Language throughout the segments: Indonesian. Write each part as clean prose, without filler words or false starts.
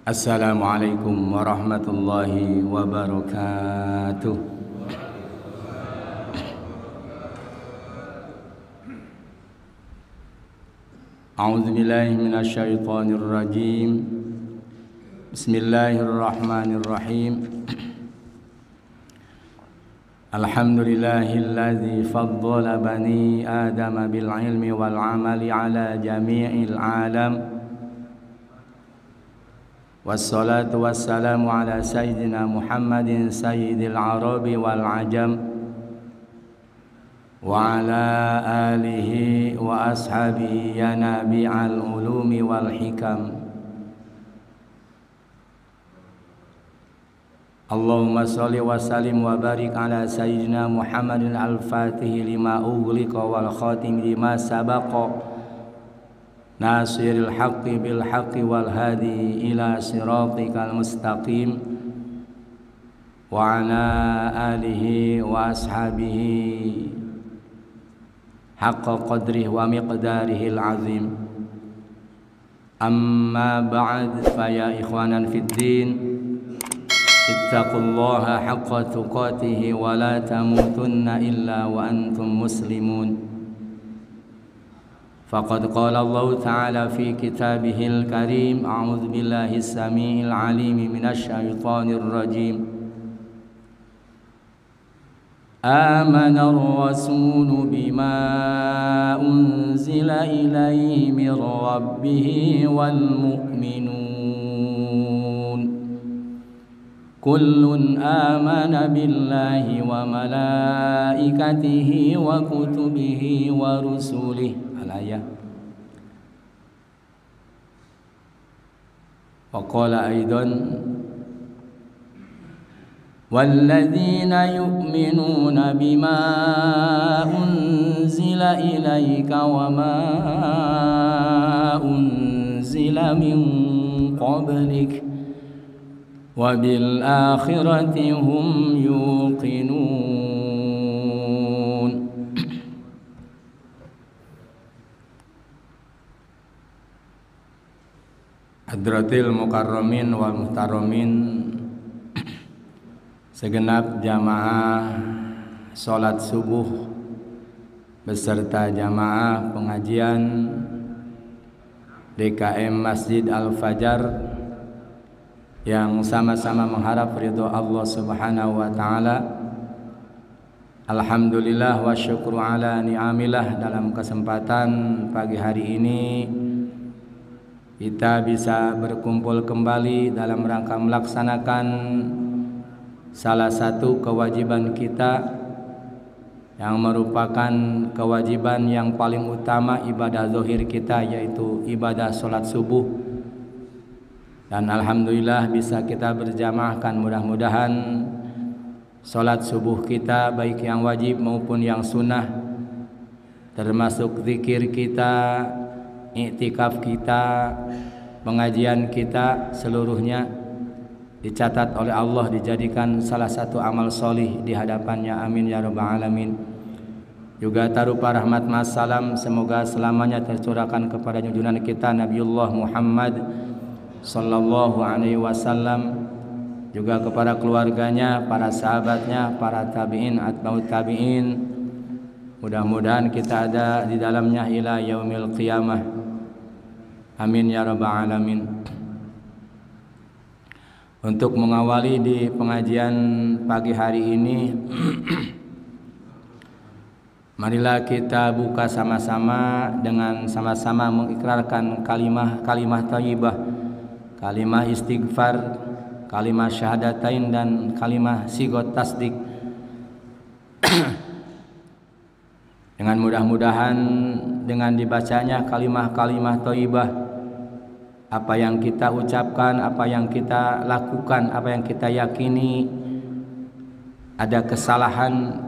Assalamualaikum warahmatullahi wabarakatuh. A'udzu billahi minasyaitonir rajim. Bismillahirrahmanirrahim. Alhamdulillahilladzi faddala bani Adama bil ilmi wal amali ala jami'il alam. Wassalatu wassalamu ala sayyidina Muhammadin sayyidil arabi wal ajam wa ala alihi wa ashabihi ya nabi'al ulumi wal hikam. Allahumma salli wa sallim wa barik ala sayyidina Muhammadin al-fatihi lima ughliqa wal khatim lima sabaqa nasiril haqqi bil haqqi wal hadi ila siratikal mustaqim wa ala alihi wa ashabihi haqqa qadrihi wa miqdarihil azim. Amma ba'd, fa ya ikhwanan fid din, ittaqullaha haqqa tuqatih wa la tamutunna illa wa antum muslimun. Faqad qala Allah Ta'ala fi kitabihil karim, a'udzu billahi as-sami'il 'alim minasy syaithanir rajim. Amana ar-rasulu bima unzila ilaihi mir rabbih wal mu'minun kullun amana billahi wa malaikatihi wa kutubihi wa rusulihi al-ayah. Wa qala aidan walladzina yu'minuna bima unzila ilaika wa ma unzila min qablik wa bil akhirati hum yuqinun. Hadratil mukarramin wal muhtaramin, segenap jamaah salat subuh beserta jamaah pengajian DKM Masjid Al-Fajar yang sama-sama mengharap ridho Allah Subhanahu wa taala. Alhamdulillah wa syukru ala ni'amillah, dalam kesempatan pagi hari ini kita bisa berkumpul kembali dalam rangka melaksanakan salah satu kewajiban kita yang merupakan kewajiban yang paling utama ibadah zahir kita, yaitu ibadah salat subuh. Dan alhamdulillah bisa kita berjamaahkan. Mudah-mudahan salat subuh kita baik yang wajib maupun yang sunnah, termasuk zikir kita, iktikaf kita, pengajian kita, seluruhnya dicatat oleh Allah, dijadikan salah satu amal solih di hadapannya. Amin ya rabbal alamin. Juga tarupa rahmat masalam semoga selamanya tercurahkan kepada junjungan kita Nabiullah Muhammad sallallahu alaihi wasallam, juga kepada keluarganya, para sahabatnya, para tabi'in, atba'ut tabi'in. Mudah-mudahan kita ada di dalamnya ila yaumil qiyamah. Amin ya rabbal alamin. Untuk mengawali di pengajian pagi hari ini, marilah kita buka sama-sama dengan sama-sama mengikrarkan kalimah thayyibah, kalimah istighfar, kalimah syahadatain, dan kalimah sigot tasdik. Dengan mudah-mudahan dengan dibacanya kalimah-kalimah thayyibah, apa yang kita ucapkan, apa yang kita lakukan, apa yang kita yakini ada kesalahan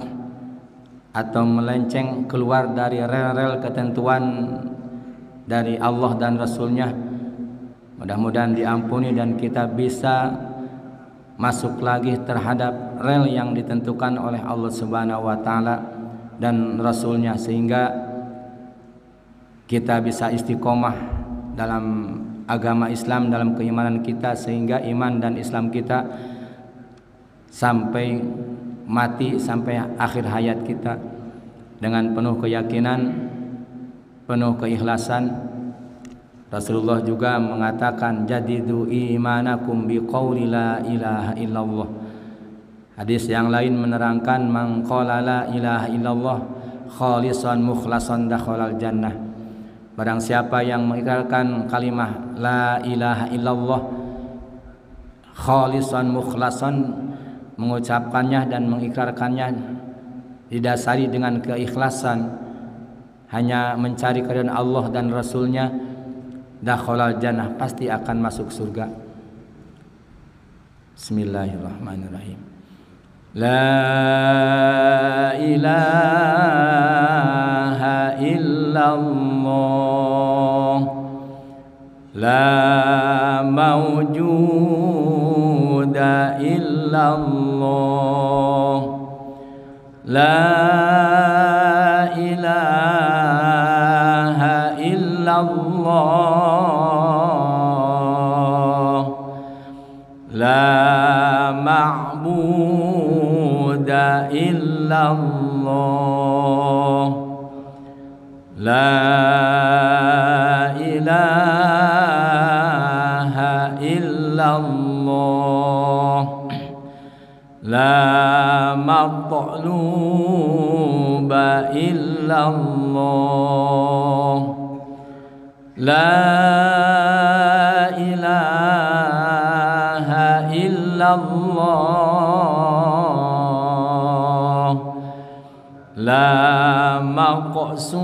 atau melenceng keluar dari rel-rel ketentuan dari Allah dan Rasulnya, mudah-mudahan diampuni dan kita bisa masuk lagi terhadap rel yang ditentukan oleh Allah Subhanahu wa taala dan Rasulnya, sehingga kita bisa istiqomah dalam agama Islam, dalam keimanan kita, sehingga iman dan Islam kita sampai mati, sampai akhir hayat kita dengan penuh keyakinan, penuh keikhlasan. Rasulullah juga mengatakan jadidu imanakum biqauli la ilaha illallah. Hadis yang lain menerangkan man qala la ilaha illallah khalisan mukhlasan dakhalal jannah. Barang siapa yang mengikrarkan kalimah la ilaha illallah khalisan mukhlasan, mengucapkannya dan mengikrarkannya didasari dengan keikhlasan, hanya mencari keridhaan Allah dan Rasulnya, dakhalal jannah, pasti akan masuk surga. Bismillahirrahmanirrahim. La ilaha illallah, la mawjuda illallah, la ilaha illallah, la ma'buda illallah, la ilaha illallah, la matluba illallah, la ilaha illallah, la maqsuda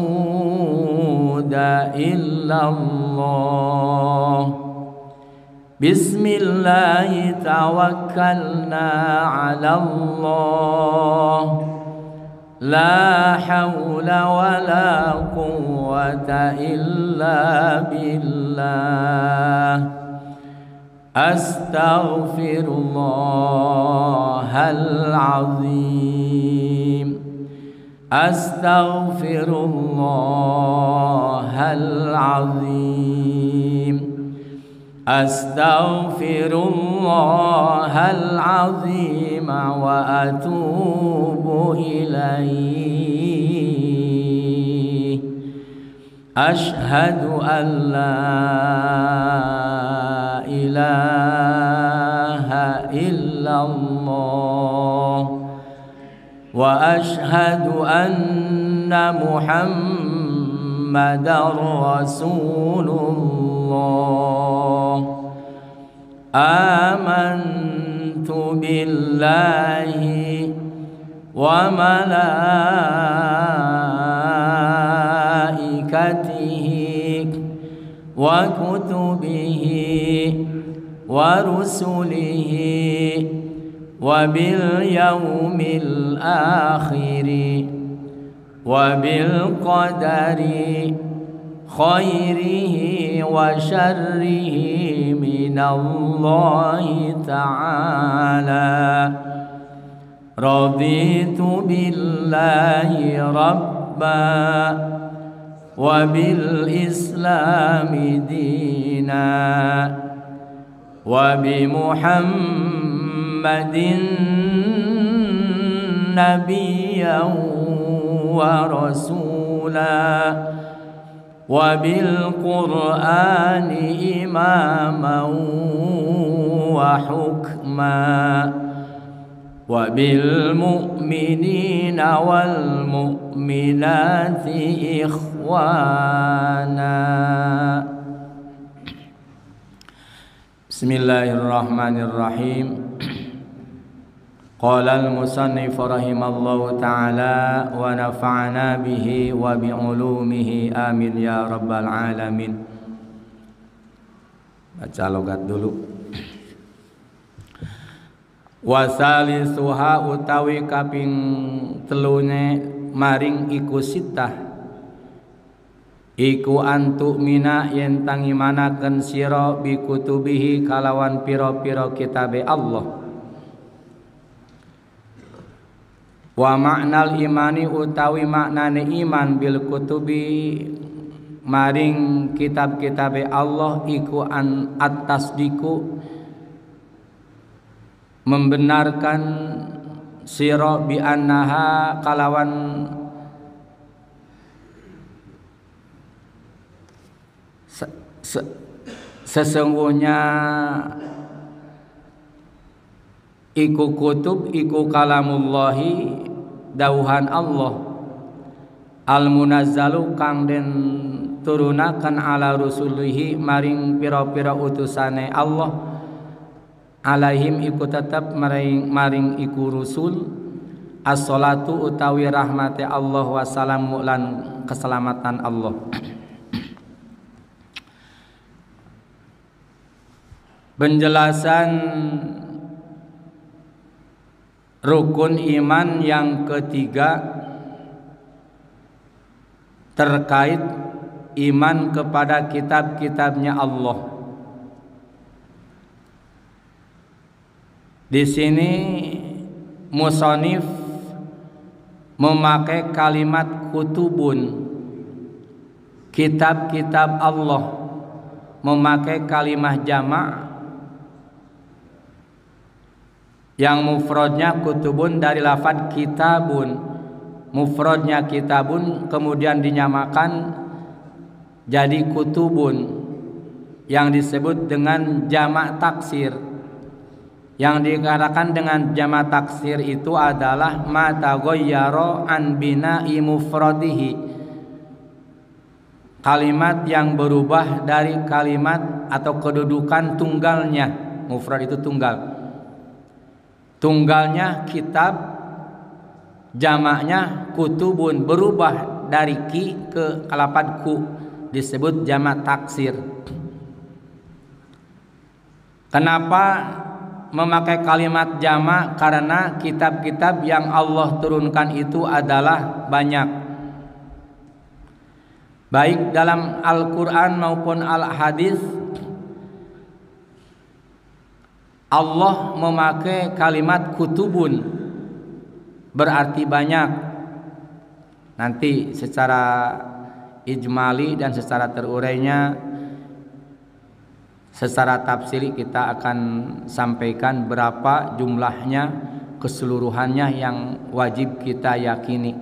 illallah. Bismillah tawakkalna ala Allah, la hawla wa la quwwata illa billah. Astaghfirullahal azim, astaghfirullahal azim, astaghfirullahal azim wa atubu ilaih. Ashhadu an la ilaha illallah wa ashhadu anna Muhammadar Rasulullah. Amantu billahi wa malaikatihi wa kutubihi wa rusulihi wa bil yaumil akhiri wa bil qadari khairihi wa syarrihi minallahi ta'ala. Raditu billahi rabba wa bil islami dina wa bi Muhammadin nabiyyan wa rasula wa bil Qur'ani imaman wa hukma wa bil mu'minina wal mu'minati ikhwana. Bismillahirrahmanirrahim. Qala al-musannif rahimallahu ta'ala wa nafa'ana bihi wa bi'ulumihi amin ya rabbal alamin. Baca logat dulu. Wa salisuha utawi kaping telune maring iku sitah iku antuk mina yen tangimanaken sira bi kutubihi kalawan pira-pira kitabe Allah. Wa maknal imani utawi maknane iman bil kutubi maring kitab-kitab Allah iku an at-tasdiku membenarkan sira bi annaha kalawan sesungguhnya iku kutub iku kalamullahi dauhan Allah al-munazzalu kang den turunakan ala rusulihi maring pira-pira utusane Allah alaihim iku tetep maring iku rusul as-salatu utawi rahmati Allah wassalamu lan keselamatan Allah. Penjelasan rukun iman yang ketiga terkait iman kepada kitab-kitabnya Allah. Di sini musonif memakai kalimat kutubun, kitab-kitab Allah, memakai kalimat jamak yang mufradnya kutubun dari lafaz kitabun, mufradnya kitabun kemudian dinyamakan jadi kutubun yang disebut dengan jamak taksir. Yang dikatakan dengan jamak taksir itu adalah ma taghayyara an bina'i mufradihi, kalimat yang berubah dari kalimat atau kedudukan tunggalnya. Mufrad itu tunggal, tunggalnya kitab, jamaknya kutubun, berubah dari ki ke lafaz ku, disebut jamak taksir. Kenapa memakai kalimat jamak? Karena kitab-kitab yang Allah turunkan itu adalah banyak, baik dalam Al-Quran maupun Al-Hadis. Allah memakai kalimat kutubun berarti banyak. Nanti secara ijmali dan secara terurainya, secara tafsiri kita akan sampaikan berapa jumlahnya, keseluruhannya yang wajib kita yakini,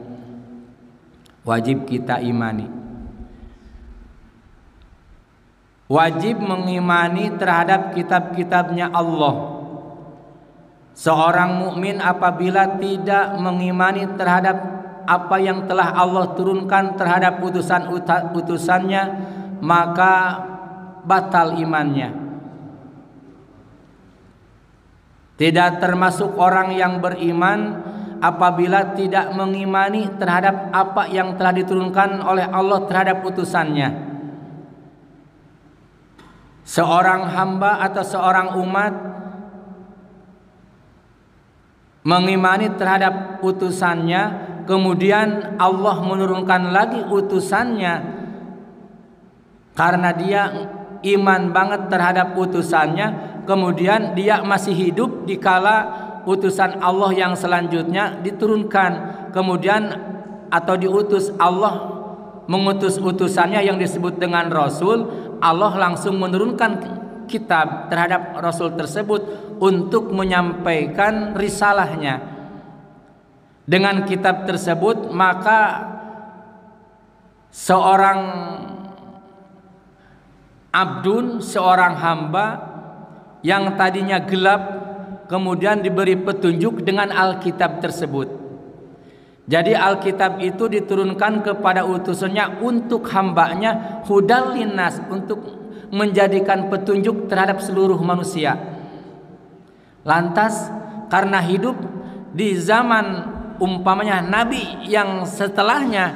wajib kita imani. Wajib mengimani terhadap kitab-kitabnya Allah. Seorang mukmin apabila tidak mengimani terhadap apa yang telah Allah turunkan terhadap utusan-utusannya, maka batal imannya. Tidak termasuk orang yang beriman apabila tidak mengimani terhadap apa yang telah diturunkan oleh Allah terhadap utusannya. Seorang hamba atau seorang umat mengimani terhadap utusannya, kemudian Allah menurunkan lagi utusannya karena dia iman banget terhadap utusannya, kemudian dia masih hidup dikala utusan Allah yang selanjutnya diturunkan, kemudian atau diutus Allah mengutus utusannya yang disebut dengan Rasul. Allah langsung menurunkan kitab terhadap Rasul tersebut untuk menyampaikan risalahnya. Dengan kitab tersebut maka seorang abdun, seorang hamba yang tadinya gelap kemudian diberi petunjuk dengan Alkitab tersebut. Jadi Alkitab itu diturunkan kepada utusannya untuk hambanya, hudal linnas, untuk menjadikan petunjuk terhadap seluruh manusia. Lantas karena hidup di zaman umpamanya Nabi yang setelahnya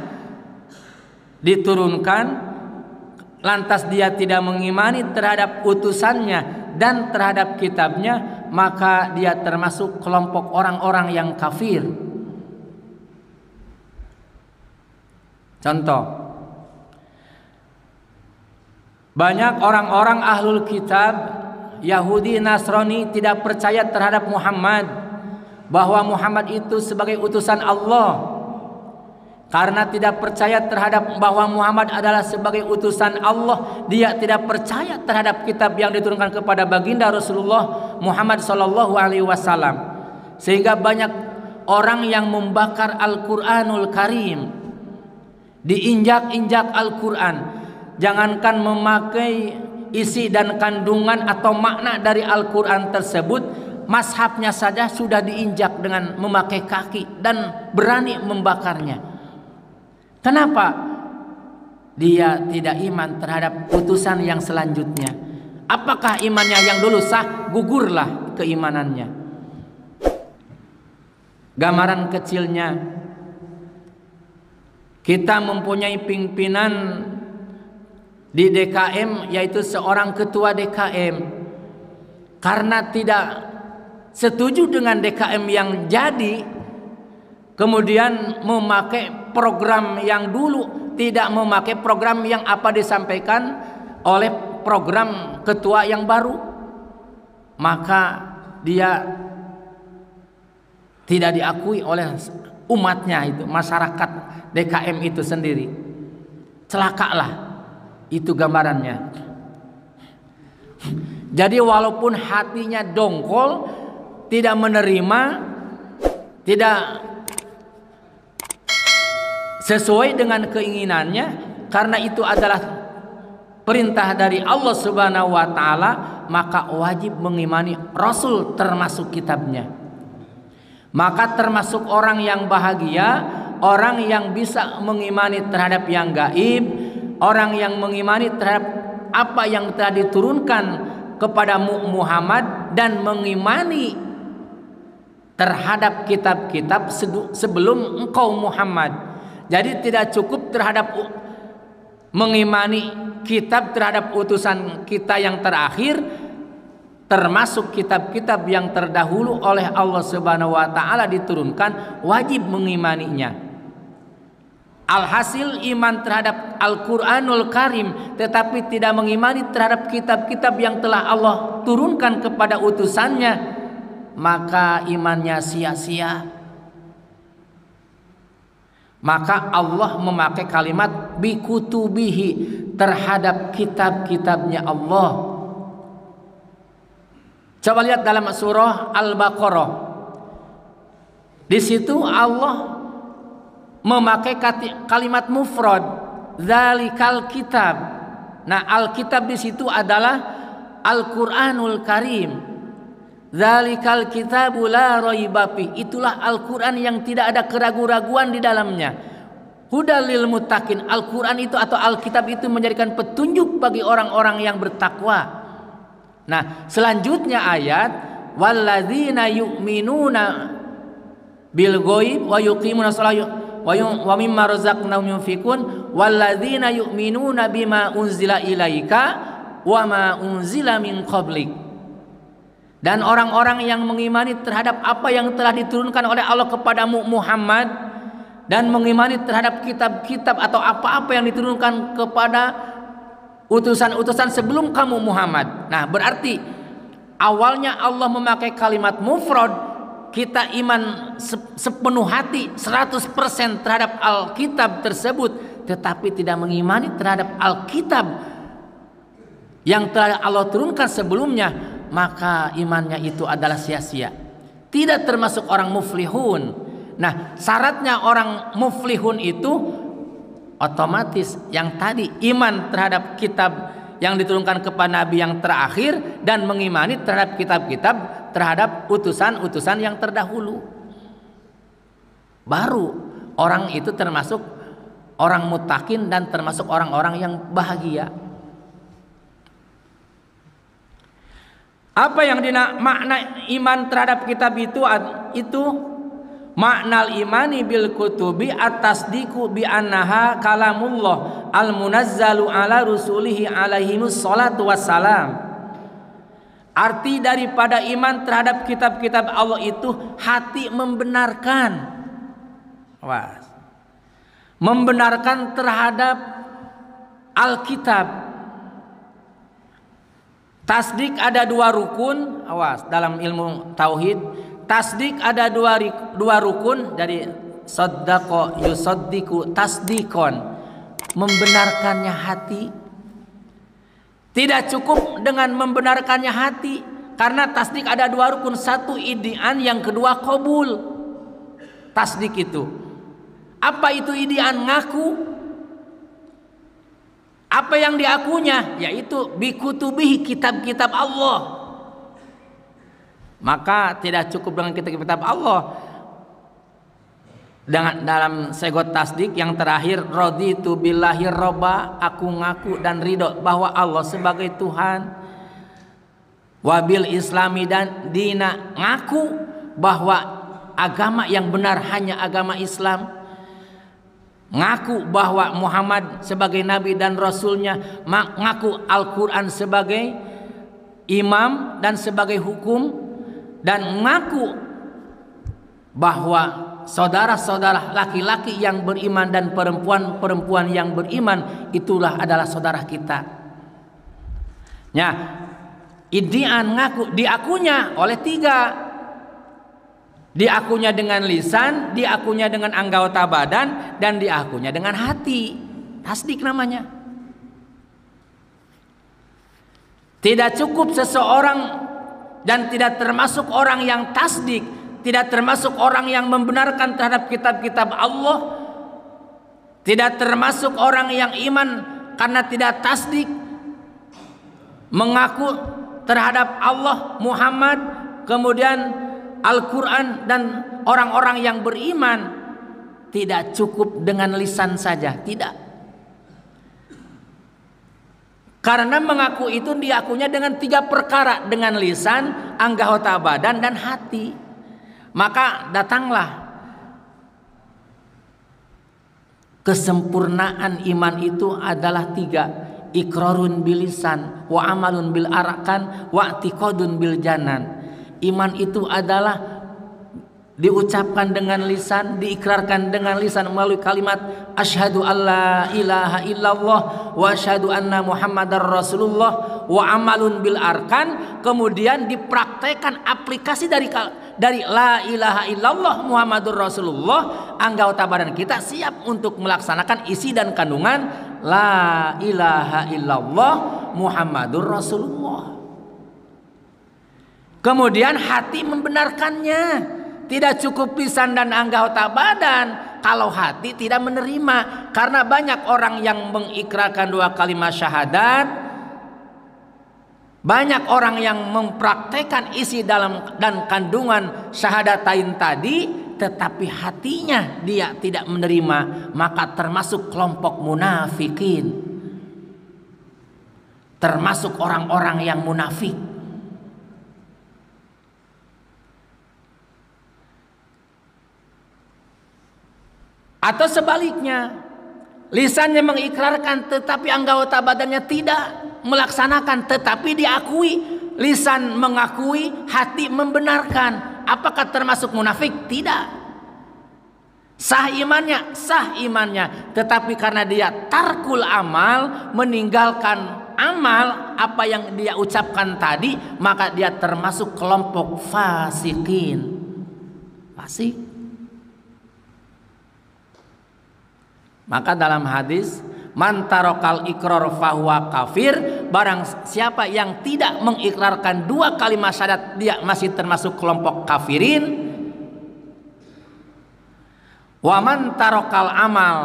diturunkan, lantas dia tidak mengimani terhadap utusannya dan terhadap kitabnya, maka dia termasuk kelompok orang-orang yang kafir. Contoh, banyak orang-orang ahlul kitab Yahudi Nasrani tidak percaya terhadap Muhammad, bahwa Muhammad itu sebagai utusan Allah. Karena tidak percaya terhadap bahwa Muhammad adalah sebagai utusan Allah, dia tidak percaya terhadap kitab yang diturunkan kepada baginda Rasulullah Muhammad sallallahu alaihi wasallam. Sehingga banyak orang yang membakar Al-Qur'anul Karim, diinjak-injak Al-Qur'an. Jangankan memakai isi dan kandungan atau makna dari Al-Qur'an tersebut, mazhabnya saja sudah diinjak dengan memakai kaki dan berani membakarnya. Kenapa? Dia tidak iman terhadap utusan yang selanjutnya. Apakah imannya yang dulu sah? Gugurlah keimanannya. Gambaran kecilnya, kita mempunyai pimpinan di DKM, yaitu seorang ketua DKM. Karena tidak setuju dengan DKM yang jadi, kemudian memakai program yang dulu, tidak memakai program yang apa disampaikan oleh program ketua yang baru, maka dia tidak diakui oleh umatnya, itu masyarakat DKM itu sendiri. Celakalah, itu gambarannya. Jadi walaupun hatinya dongkol, tidak menerima, tidak sesuai dengan keinginannya, karena itu adalah perintah dari Allah Subhanahu wa taala, maka wajib mengimani Rasul termasuk kitabnya. Maka termasuk orang yang bahagia, orang yang bisa mengimani terhadap yang gaib, orang yang mengimani terhadap apa yang telah diturunkan kepada Muhammad, dan mengimani terhadap kitab-kitab sebelum engkau Muhammad. Jadi tidak cukup terhadap mengimani kitab terhadap utusan kita yang terakhir, termasuk kitab-kitab yang terdahulu oleh Allah Subhanahu wa taala diturunkan, wajib mengimaninya. Alhasil iman terhadap Al-Qur'anul Karim tetapi tidak mengimani terhadap kitab-kitab yang telah Allah turunkan kepada utusannya, maka imannya sia-sia. Maka Allah memakai kalimat bikutubihi terhadap kitab-kitabnya Allah. Coba lihat dalam surah Al-Baqarah. Di situ Allah memakai kalimat mufrad, dzalikal kitab. Nah, Alkitab di situ adalah Al-Qur'anul Karim. Dzalikal kitabu la raiba fi. Itulah Al-Qur'an yang tidak ada keraguan-raguan di dalamnya. Hudal lil muttaqin. Al-Qur'an itu atau Alkitab itu menjadikan petunjuk bagi orang-orang yang bertakwa. Nah, selanjutnya ayat walladzina yu'minuna bil ghaib wa yuqimuna sholata wa mimma razaqnahum yunfikun walladzina yu'minuna bima unzila ilaika wa ma unzila min qablik. Dan orang-orang yang mengimani terhadap apa yang telah diturunkan oleh Allah kepada Muhammad, dan mengimani terhadap kitab-kitab atau apa-apa yang diturunkan kepada utusan-utusan sebelum kamu Muhammad. Nah, berarti awalnya Allah memakai kalimat mufrad, kita iman sepenuh hati 100% terhadap Alkitab tersebut, tetapi tidak mengimani terhadap Alkitab yang telah Allah turunkan sebelumnya, maka imannya itu adalah sia-sia, tidak termasuk orang muflihun. Nah, syaratnya orang muflihun itu otomatis yang tadi, iman terhadap kitab yang diturunkan kepada Nabi yang terakhir, dan mengimani terhadap kitab-kitab terhadap utusan-utusan yang terdahulu. Baru orang itu termasuk orang muttaqin dan termasuk orang-orang yang bahagia. Apa yang makna iman terhadap kitab itu maknal imani bil kutubi at-tasdiqu bi annaha kalamullah al-munazzalu ala rusulihi alaihimus salatu wassalam. Arti daripada iman terhadap kitab-kitab Allah itu hati membenarkan. Membenarkan terhadap Alkitab. Tasdik ada dua rukun, dalam ilmu tauhid. Tasdik ada dua rukun, dari saddaqa yusaddiqu tasdikon, membenarkannya hati. Tidak cukup dengan membenarkannya hati, karena tasdik ada dua rukun, satu idian, yang kedua qabul. Tasdik itu apa? Itu idian, ngaku. Apa yang diakunya? Yaitu bikutubihi, kitab-kitab Allah. Maka tidak cukup dengan kitab-kitab Allah. Dengan dalam segot tasdik yang terakhir, raditu billahi robba, aku ngaku dan ridho bahwa Allah sebagai Tuhan, wabil islami dan dina, ngaku bahwa agama yang benar hanya agama Islam, ngaku bahwa Muhammad sebagai nabi dan rasulnya, ngaku Al-Quran sebagai imam dan sebagai hukum, dan ngaku bahwa saudara-saudara laki-laki yang beriman dan perempuan-perempuan yang beriman itulah adalah saudara kita. Ya, idian, ngaku, diakunya oleh tiga. Diakunya dengan lisan, diakunya dengan anggota badan, dan diakunya dengan hati. Tasdik namanya. Tidak cukup seseorang, dan tidak termasuk orang yang tasdik, tidak termasuk orang yang membenarkan terhadap kitab-kitab Allah, tidak termasuk orang yang iman karena tidak tasdik, mengaku terhadap Allah, Muhammad, kemudian Al-Quran dan orang-orang yang beriman. Tidak cukup dengan lisan saja, tidak. Karena mengaku itu diakunya dengan tiga perkara, dengan lisan, anggota badan, dan hati. Maka datanglah kesempurnaan iman itu adalah tiga: iqrarun bil lisan, wa amalun bil arkan, wa i'tiqadun bil janan. Iman itu adalah diucapkan dengan lisan, diikrarkan dengan lisan melalui kalimat asyhadu alla ilaha illallah wa asyhadu anna muhammadar rasulullah, wa amalun bil arkan, kemudian dipraktekkan aplikasi dari la ilaha illallah Muhammadur Rasulullah. Anggota badan kita siap untuk melaksanakan isi dan kandungan la ilaha illallah Muhammadur Rasulullah. Kemudian hati membenarkannya. Tidak cukup lisan dan anggota badan kalau hati tidak menerima. Karena banyak orang yang mengikrarkan dua kalimat syahadat, banyak orang yang mempraktekkan isi dalam dan kandungan syahadatain tadi, tetapi hatinya dia tidak menerima, maka termasuk kelompok munafikin, termasuk orang-orang yang munafik. Atau sebaliknya, lisannya mengikrarkan tetapi anggota badannya tidak melaksanakan, tetapi diakui. Lisan mengakui, hati membenarkan. Apakah termasuk munafik? Tidak. Sah imannya, sah imannya, tetapi karena dia tarkul amal, meninggalkan amal apa yang dia ucapkan tadi, maka dia termasuk kelompok fasikin. Fasik. Maka dalam hadis, man tarokal ikrar fahuwa kafir, barang siapa yang tidak mengikrarkan dua kalimat syahadat, dia masih termasuk kelompok kafirin. Wa man tarokal amal,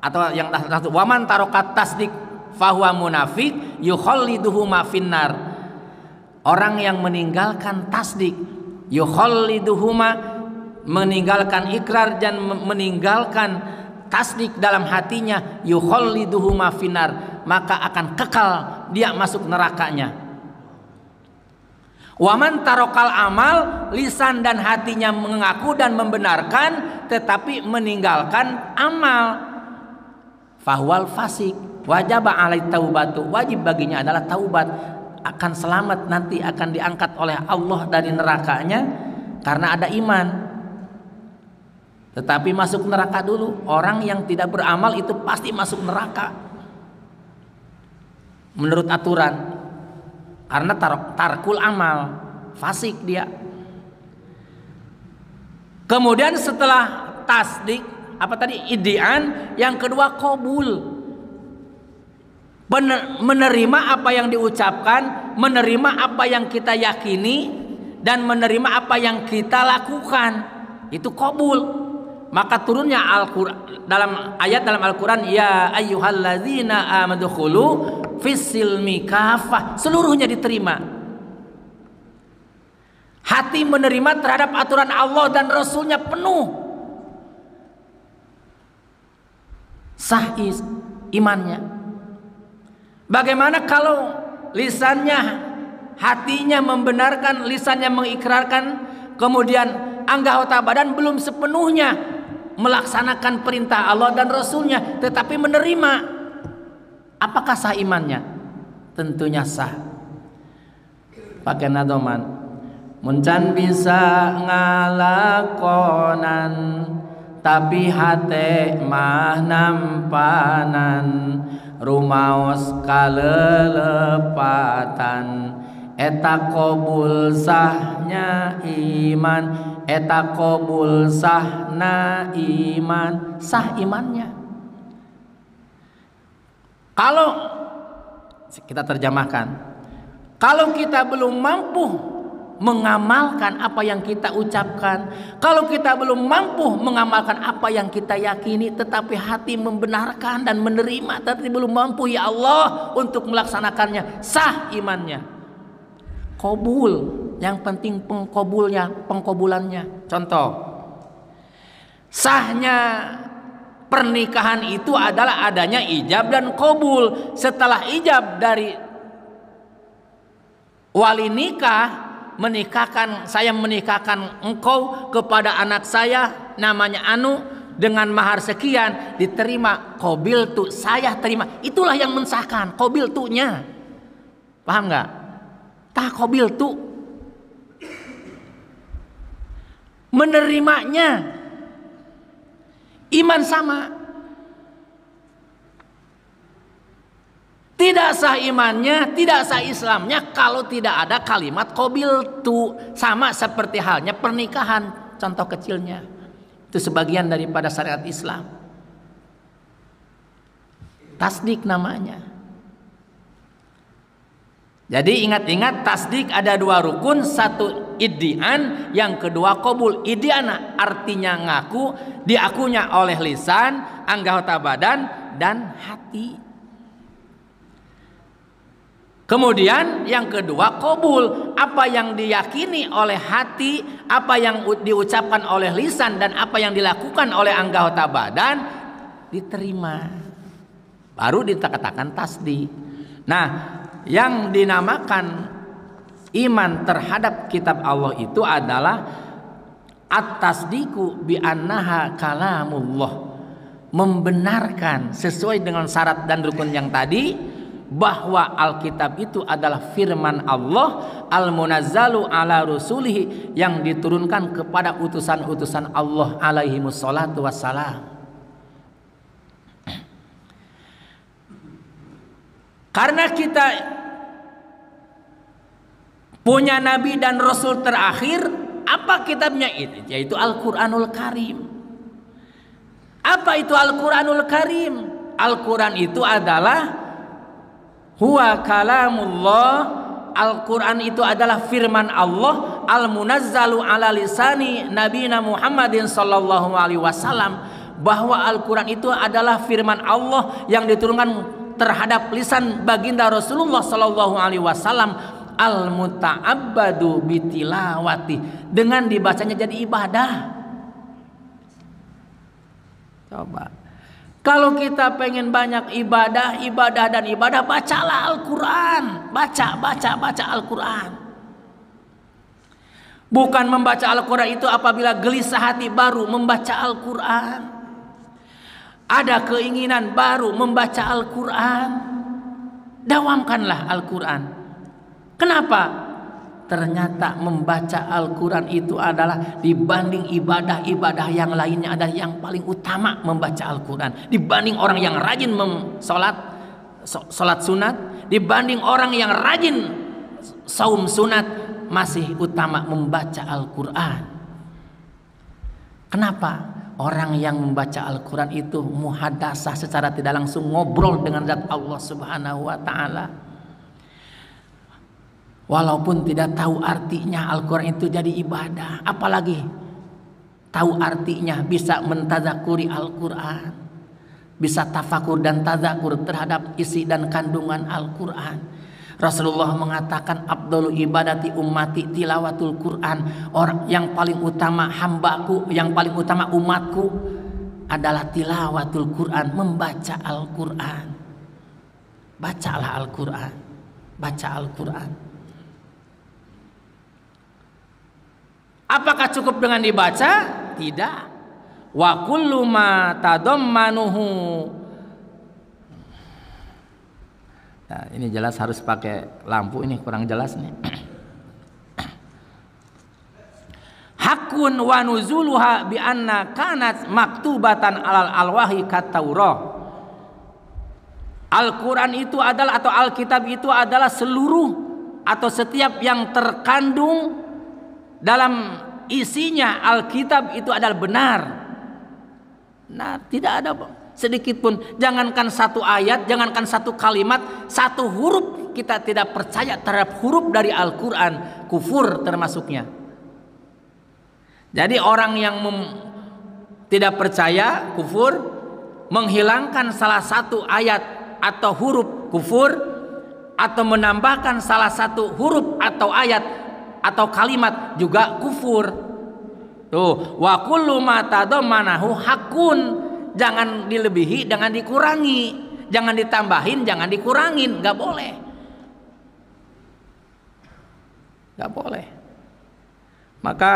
atau yang satu, wa man tarokat tasdik fahuwa munafik yukhalliduhu ma finnar. Orang yang meninggalkan tasdik, yukhalliduhuma, meninggalkan ikrar dan meninggalkan tasdik dalam hatinya, yukhalliduhu ma finnar, maka akan kekal dia masuk nerakanya. Wa man tarokal amal, lisan dan hatinya mengaku dan membenarkan tetapi meninggalkan amal, fahuwal fasik, wajib alai taubatu, wajib baginya adalah taubat, akan selamat nanti, akan diangkat oleh Allah dari nerakanya karena ada iman. Tetapi masuk neraka dulu. Orang yang tidak beramal itu pasti masuk neraka menurut aturan, karena tarkul amal, fasik dia. Kemudian setelah tasdik, apa tadi? Idian. Yang kedua qabul. Menerima apa yang diucapkan, menerima apa yang kita yakini, dan menerima apa yang kita lakukan. Itu qabul. Maka turunnya Al-Qur'an dalam ayat dalam Al-Qur'an, ya ayyuhalladzina amanu khulu fis-silmi kafah, seluruhnya diterima. Hati menerima terhadap aturan Allah dan Rasulnya penuh. Sah imannya. Bagaimana kalau lisannya, hatinya membenarkan, lisannya mengikrarkan, kemudian anggota badan belum sepenuhnya melaksanakan perintah Allah dan Rasulnya, tetapi menerima? Apakah sah imannya? Tentunya sah. Pakai nadoman, muncan bisa ngalakonan tapi hate mah nampanan, rumaos kalelepatan, eta qabul sahnya iman, eta qabul sahna iman, sah imannya. Kalau kita terjemahkan, kalau kita belum mampu mengamalkan apa yang kita ucapkan, kalau kita belum mampu mengamalkan apa yang kita yakini, tetapi hati membenarkan dan menerima, tapi belum mampu ya Allah untuk melaksanakannya, sah imannya. Qabul, yang penting pengkabulannya. Contoh, sahnya pernikahan itu adalah adanya ijab dan qabul. Setelah ijab dari wali nikah, saya menikahkan engkau kepada anak saya namanya Anu dengan mahar sekian, diterima, qabil tu, saya terima. Itulah yang mensahkan qabil tu-nya. Paham nggak? Tah qabil tu, menerimanya. Iman sama. Tidak sah imannya, tidak sah Islamnya kalau tidak ada kalimat qabiltu. Sama seperti halnya pernikahan, contoh kecilnya. Itu sebagian daripada syariat Islam. Tasdik namanya. Jadi ingat-ingat, tasdik ada dua rukun, satu iddian, yang kedua qabul. Iddian artinya ngaku, diakunya oleh lisan, anggota badan, dan hati. Kemudian yang kedua qabul, apa yang diyakini oleh hati, apa yang diucapkan oleh lisan, dan apa yang dilakukan oleh anggota badan diterima, baru dikatakan tasdik. Nah, yang dinamakan iman terhadap kitab Allah itu adalah at-tasdiqu bi annaha kalamullah, membenarkan sesuai dengan syarat dan rukun yang tadi bahwa Alkitab itu adalah firman Allah, al-munazzalu ala rusulihi, yang diturunkan kepada utusan-utusan Allah alaihi wassalatu wassalam. Karena kita punya nabi dan rasul terakhir, apa kitabnya itu? Yaitu Al-Qur'anul Karim. Apa itu Al-Qur'anul Karim? Al-Qur'an itu adalah huwa kalamullah. Al-Qur'an itu adalah firman Allah, al-munazzalu ala lisani nabiyina Muhammadin sallallahu alaihi wasallam, bahwa Al-Qur'an itu adalah firman Allah yang diturunkan terhadap lisan baginda Rasulullah sallallahu alaihi wasallam, al-muta'abbadu bitilawati, dengan dibacanya jadi ibadah. Coba, kalau kita pengen banyak ibadah, bacalah Al-Quran. Baca Al-Quran. Bukan membaca Al-Quran itu apabila gelisah hati baru membaca Al-Quran. Ada keinginan baru membaca Al-Quran. Dawamkanlah Al-Quran. Kenapa? Ternyata membaca Al-Quran itu adalah dibanding ibadah-ibadah yang lainnya adalah yang paling utama membaca Al-Quran. Dibanding orang yang rajin sholat sunat, dibanding orang yang rajin saum sunat, masih utama membaca Al-Quran. Kenapa? Orang yang membaca Al-Quran itu muhadasah, secara tidak langsung ngobrol dengan zat Allah Subhanahu wa ta'ala. Walaupun tidak tahu artinya, Al-Quran itu jadi ibadah. Apalagi tahu artinya, bisa mentazakuri Al-Quran, bisa tafakur dan tazakur terhadap isi dan kandungan Al-Quran. Rasulullah mengatakan, afdhalu ibadati ummati tilawatul Quran. Orang yang paling utama hambaku, yang paling utama umatku adalah tilawatul Quran, membaca Al-Quran. Bacalah Al-Quran, baca Al-Quran. Apakah cukup dengan dibaca? Tidak. Wa kullu ma tadammanuhu. Nah, ini jelas harus pakai lampu, ini kurang jelas nih. Hakun wa nuzuluha bi anna kanat maktubatan alal alwahi kat Taurah. Al-Quran itu adalah, atau Alkitab itu adalah seluruh atau setiap yang terkandung dalam isinya Alkitab itu adalah benar. Nah, tidak ada sedikit pun, jangankan satu ayat, jangankan satu kalimat, satu huruf kita tidak percaya terhadap huruf dari Al-Quran, kufur termasuknya. Jadi orang yang tidak percaya, kufur, menghilangkan salah satu ayat atau huruf, kufur, atau menambahkan salah satu huruf atau ayat atau kalimat juga kufur. Tuh, wa kullu ma tadammanahu hakun. Jangan dilebihi, jangan dikurangi, jangan ditambahin, jangan dikurangin, nggak boleh, nggak boleh. Maka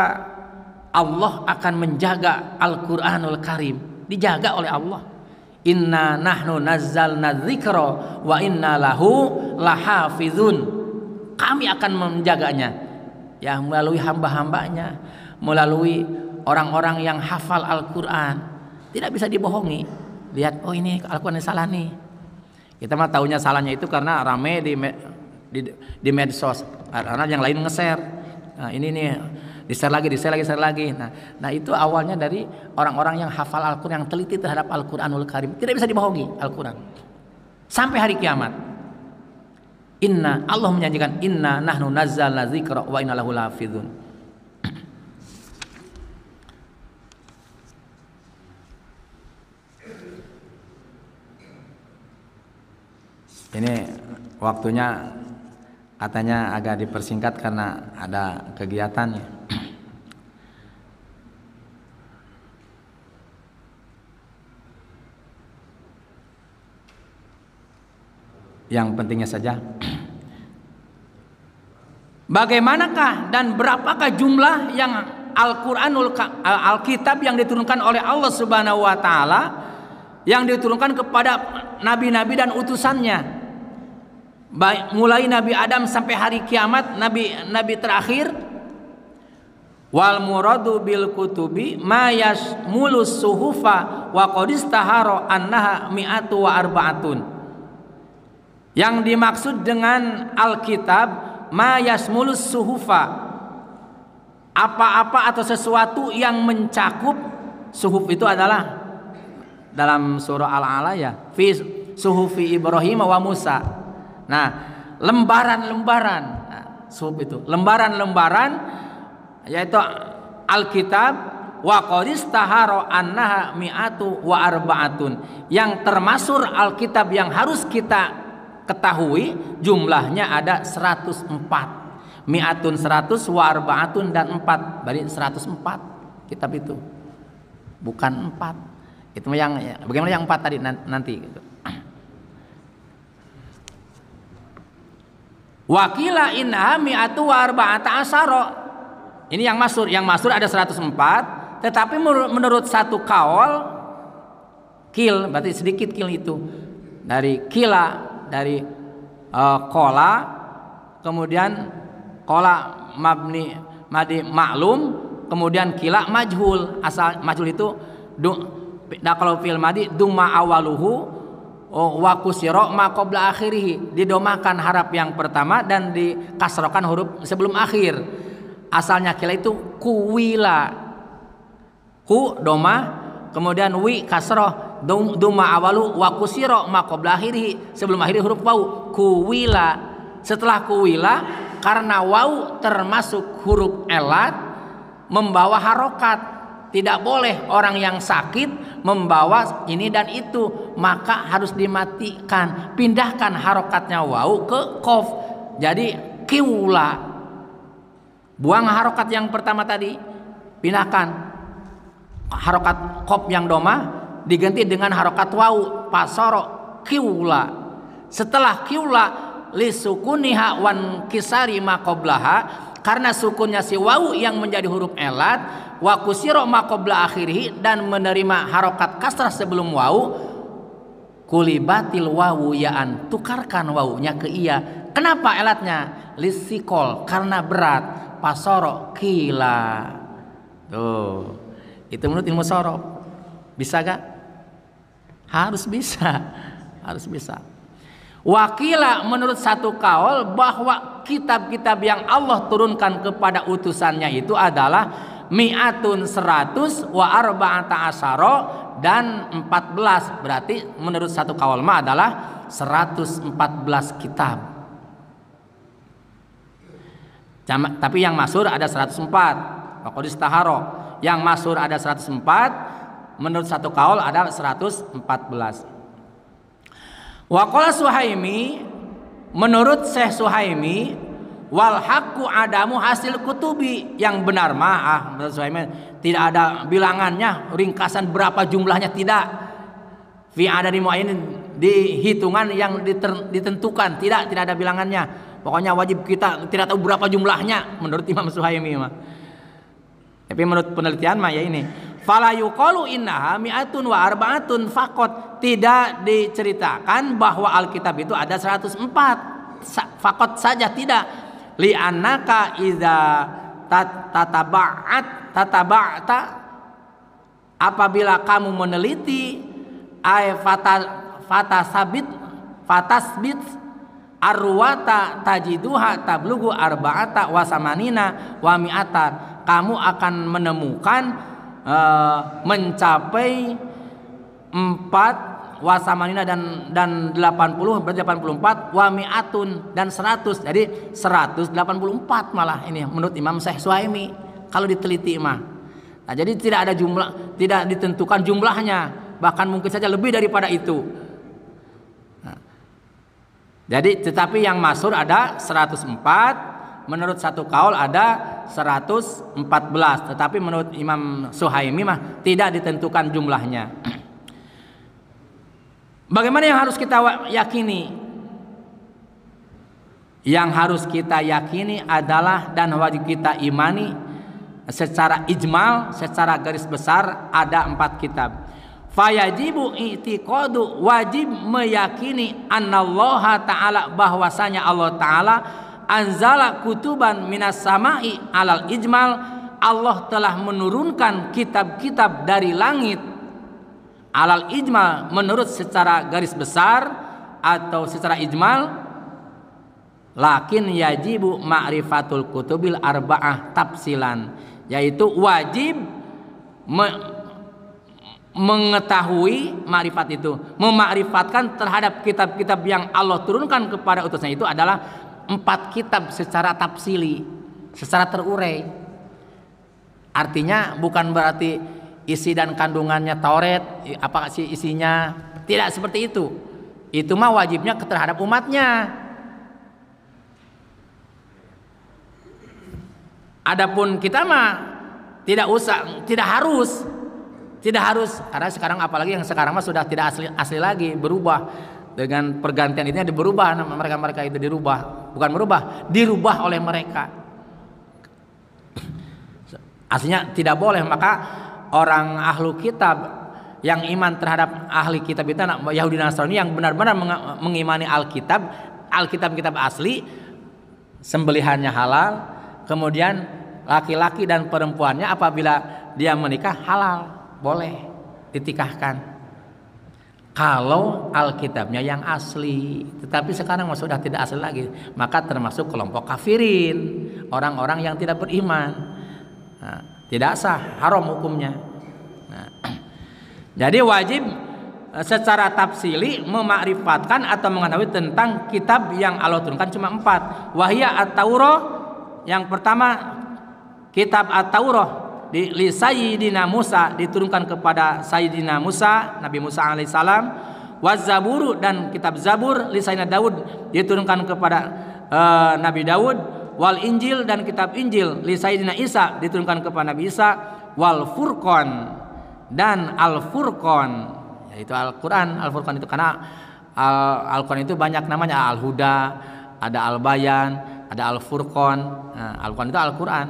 Allah akan menjaga Al-Quranul Karim, dijaga oleh Allah. Inna nahnu nazzalna dzikra wa inna lahu lahafizun. Kami akan menjaganya, ya, melalui hamba-hambanya, melalui orang-orang yang hafal Al-Quran. Tidak bisa dibohongi. Lihat, oh ini Al-Quran salah nih. Kita mah tahunya salahnya itu karena rame di medsos, karena yang lain nge-share. Nah, ini nih di-share lagi. Nah, itu awalnya dari orang-orang yang hafal Al-Quran, yang teliti terhadap Al-Quranul Karim. Tidak bisa dibohongi Al-Quran sampai hari kiamat. Allah menjanjikan, inna nahnu nazzalna dzikra wa inna lahu lahafizun. Ini waktunya katanya agak dipersingkat karena ada kegiatannya. Yang pentingnya saja, bagaimanakah dan berapakah jumlah yang Alkitab yang diturunkan oleh Allah Subhanahu wa taala, yang diturunkan kepada nabi-nabi dan utusannya, baik mulai Nabi Adam sampai hari kiamat, nabi terakhir. Wal muradu bil kutubi ma yashmulus suhufa wa qad istahara annaha mi'atu wa arba'atun. Yang dimaksud dengan Alkitab ma yashmulus suhufa, apa-apa atau sesuatu yang mencakup. Suhuf itu adalah dalam surah Al-A'la, ya, fi suhufi Ibrahim wa Musa. Nah, lembaran-lembaran, suhuf itu lembaran-lembaran, yaitu Alkitab. Wa qad istahara annaha mi'atu wa arba'atun. Yang termasuk Alkitab yang harus kita ketahui jumlahnya ada 104. Mi'atun 100, wa arba'atun dan 4. Berarti 104 kitab itu. Bukan 4. Itu yang, bagaimana yang 4 tadi nanti gitu. Wakila inna mi'atu wa arba'ata asyara. Ini yang masyhur. Yang masyhur ada 104, tetapi menurut satu kaul, kil berarti sedikit, kil itu dari kila, dari kola, kemudian kola mabni madi maklum, kemudian kila majhul. Asal majhul itu kalau fil madi dumma awaluhu wa kusira ma qabla akhirih, didomakan harap yang pertama dan dikasrokan huruf sebelum akhir. Asalnya kila itu kuwila, ku doma, kemudian wi kasroh, duma awalu wa kusiro ma qabla akhirih, sebelum akhir huruf wau. Kuwila, setelah kuwila karena wau termasuk huruf elat membawa harokat. Tidak boleh orang yang sakit membawa ini dan itu, maka harus dimatikan, pindahkan harokatnya wau ke qaf. Jadi kiwla, buang harokat yang pertama tadi, pindahkan harokat qaf yang doma diganti dengan harokat wau, pasoro kiwla. Setelah kiwla lisukuniha wan kisari ma qablaha, karena sukunnya si wau yang menjadi huruf elat, wa kusiro ma qabla akhirih, dan menerima harokat kasrah sebelum wau, kulibatil wawu yaan, tukarkan wawunya ke iya. Kenapa elatnya? Lisikol, karena berat. Pasoro kila. Tuh, itu menurut ilmu sorof. Bisa gak? Harus bisa. Harus bisa. Wakila, menurut satu kaul, bahwa kitab-kitab yang Allah turunkan kepada utusannya itu adalah mi'atun 100 wa arba'ata asyara, dan 14. Berarti menurut satu kaul ma adalah 114 kitab. Tapi yang masyhur ada 104. Waqadis taharo. Yang masyhur ada 104, menurut satu kaul ada 114. Waqala Suhaimi, menurut Syekh Suhaimi, wal haqqu adamu hasil kutubi, yang benar mah menurut Suhaimi tidak ada bilangannya, ringkasan berapa jumlahnya, tidak. Fi adadi muayyin, di hitungan yang ditentukan, tidak ada bilangannya. Pokoknya wajib kita tidak tahu berapa jumlahnya menurut Imam Suhaimi mah. Tapi menurut penelitian mah ya ini, fala yuqalu innaha mi'atun wa arba'atun faqat, tidak diceritakan bahwa Alkitab itu ada 104 faqat saja, tidak. Li annaka idza tataba'ta, apabila kamu meneliti ay fatasbit arwata tajiduha tablugu arba'ata wa samanina wa mi'atan, kamu akan menemukan mencapai 4 wasamanina dan 80, berarti 84, wa mi'atun dan 100, jadi 184 malah ini menurut Imam Syekh Suhaimi kalau diteliti mah. Nah, jadi tidak ada jumlah, tidak ditentukan jumlahnya, bahkan mungkin saja lebih daripada itu. Nah, jadi tetapi yang masyhur ada 104, menurut satu kaul ada 114, tetapi menurut Imam Suhaimi mah tidak ditentukan jumlahnya. Bagaimana yang harus kita yakini? Yang harus kita yakini adalah dan wajib kita imani secara ijmal, secara garis besar ada 4 kitab. Fayajibu i'tiqadu, wajib meyakini annallaha ta'ala, bahwasanya Allah Ta'ala anzala kutuban minas sama'i alal ijmal, Allah telah menurunkan kitab-kitab dari langit alal ijmal, menurut secara garis besar atau secara ijmal. Lakin yajibu ma'rifatul kutubil arba'ah tafsilan, yaitu wajib mengetahui makrifat itu, memakrifatkan terhadap kitab-kitab yang Allah turunkan kepada utusannya itu adalah 4 kitab secara tafsili, secara terurai. Artinya bukan berarti isi dan kandungannya Taurat, apa sih isinya, tidak seperti itu. Itu mah wajibnya terhadap umatnya. Adapun kita mah tidak usah, tidak harus, karena sekarang apalagi yang sekarang mah sudah tidak asli lagi, berubah dengan pergantian ini berubah, mereka itu dirubah, bukan merubah, dirubah oleh mereka. Aslinya tidak boleh. Maka orang ahlu kitab yang iman terhadap ahli kitab itu Yahudi Nasrani yang benar-benar mengimani Alkitab asli, sembelihannya halal, kemudian laki-laki dan perempuannya apabila dia menikah halal, boleh ditikahkan kalau Alkitabnya yang asli. Tetapi sekarang sudah tidak asli lagi, maka termasuk kelompok kafirin, orang-orang yang tidak beriman. Nah, tidak sah, haram hukumnya. Nah, Jadi wajib secara tafsili memakrifatkan atau mengetahui tentang kitab yang Allah turunkan cuma 4. Wahya at-Taurah, yang pertama kitab at-Taurah li Sayyidina Musa, diturunkan kepada Sayyidina Musa, Nabi Musa alaihissalam. Waz-Zabur, dan kitab Zabur li Sayyidina Daud, diturunkan kepada Nabi Daud. Wal Injil, dan kitab Injil li Sayyidina Isa, diturunkan kepada Nabi Isa. Wal Furqan, dan Al-Furqan, yaitu Al-Quran. Al-Furqan itu karena Al-Quran itu banyak namanya, Al-Huda, ada Al-Bayan, ada Al-Furqan. Al-Quran itu Al-Quran.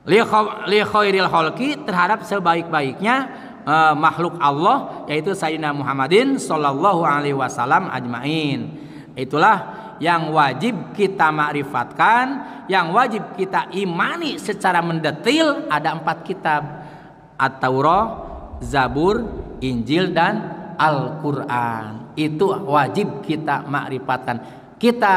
Li khairil khalqi, terhadap sebaik-baiknya makhluk Allah, yaitu Sayyidina Muhammadin sallallahu alaihi wasallam ajmain. Itulah yang wajib kita makrifatkan, yang wajib kita imani secara mendetil. Ada 4 kitab: At-Taurah, Zabur, Injil, dan Al-Quran. Itu wajib kita makrifatkan. Kita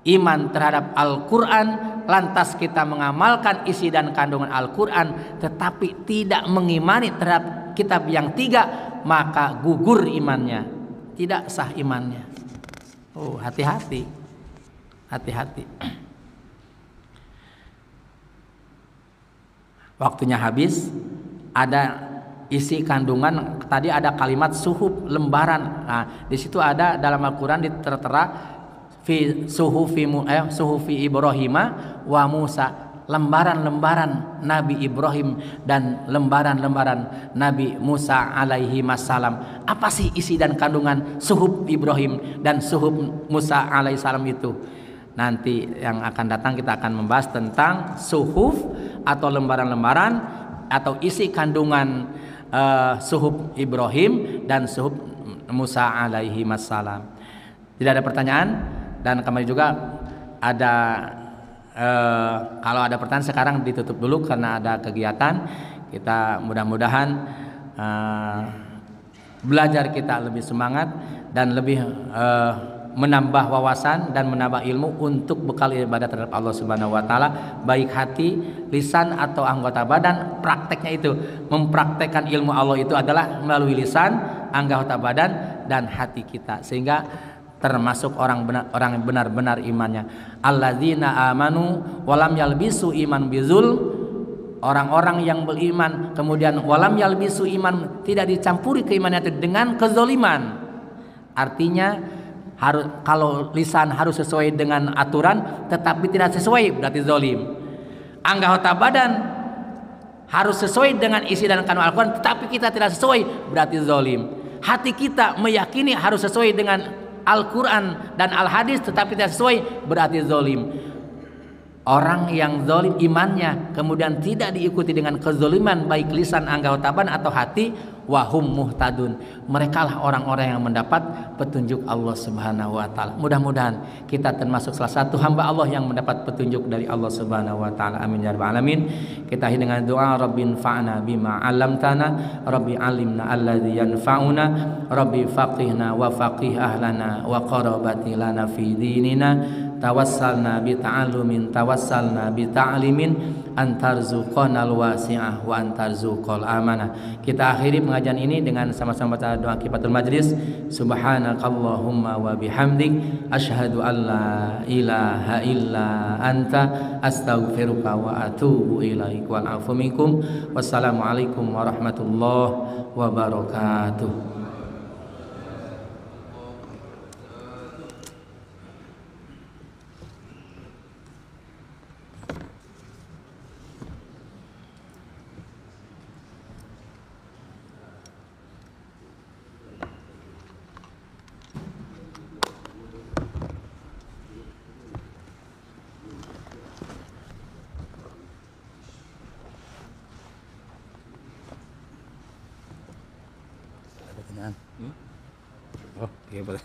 iman terhadap Al-Quran, lantas kita mengamalkan isi dan kandungan Al-Quran, tetapi tidak mengimani terhadap kitab yang 3, maka gugur imannya, tidak sah imannya. Oh, hati-hati, hati-hati. Waktunya habis. Ada isi kandungan tadi, ada kalimat suhuf, lembaran. Nah, di situ ada dalam Al-Quran tertera fi suhufi Ibrahim wa Musa, lembaran-lembaran Nabi Ibrahim dan lembaran-lembaran Nabi Musa alaihi wassalam. Apa sih isi dan kandungan suhuf Ibrahim dan suhuf Musa alaihi salam itu? Nanti yang akan datang kita akan membahas tentang suhuf atau lembaran-lembaran atau isi kandungan suhuf Ibrahim dan suhuf Musa alaihi wassalam. Tidak ada pertanyaan, dan kembali juga ada kalau ada pertanyaan sekarang ditutup dulu karena ada kegiatan. Kita mudah-mudahan belajar kita lebih semangat dan lebih menambah wawasan dan menambah ilmu untuk bekal ibadah terhadap Allah Subhanahu wa taala, baik hati, lisan atau anggota badan. Prakteknya itu mempraktekkan ilmu Allah itu adalah melalui lisan, anggota badan, dan hati kita, sehingga termasuk orang yang benar-benar imannya. Alladzina amanu walam yalbisu iman bizul, orang-orang yang beriman kemudian walam yalbisu iman, tidak dicampuri keimannya itu dengan kezaliman. Artinya kalau lisan harus sesuai dengan aturan tetapi tidak sesuai, berarti zalim. Anggota badan harus sesuai dengan isi dan kandungan Al-Quran tetapi kita tidak sesuai, berarti zalim. Hati kita meyakini harus sesuai dengan Al-Quran dan Al-Hadis tetapi tidak sesuai, berarti zalim. Orang yang zalim imannya kemudian tidak diikuti dengan kezaliman baik lisan, anggota badan atau hati, wahum muhtadun, mereka lah orang-orang yang mendapat petunjuk Allah Subhanahu wa taala. Mudah-mudahan kita termasuk salah satu hamba Allah yang mendapat petunjuk dari Allah Subhanahu wa taala. Amin ya rabbal alamin. Kita akhiri dengan doa, Rabbin fa'na bima 'allamtana, Rabbi 'allimna alladzi yanfa'una, Rabbi faqihna wa faqih ahlana wa qarabati lana fi dinina, tawassalna bi ta'allumin, tawassalna bi ta'limin, antarzuqanal wasi'ah wa antarzuqal amanah. Kita akhiri pengajian ini dengan sama-sama baca doa kifatul majlis. Subhanakallahumma wa bihamdik, asyhadu an la ilaha illa anta, astaghfiruka wa atubu ilaik, wal afu minkum. Wassalamualaikum warahmatullahi wabarakatuh. Oh, iya boleh.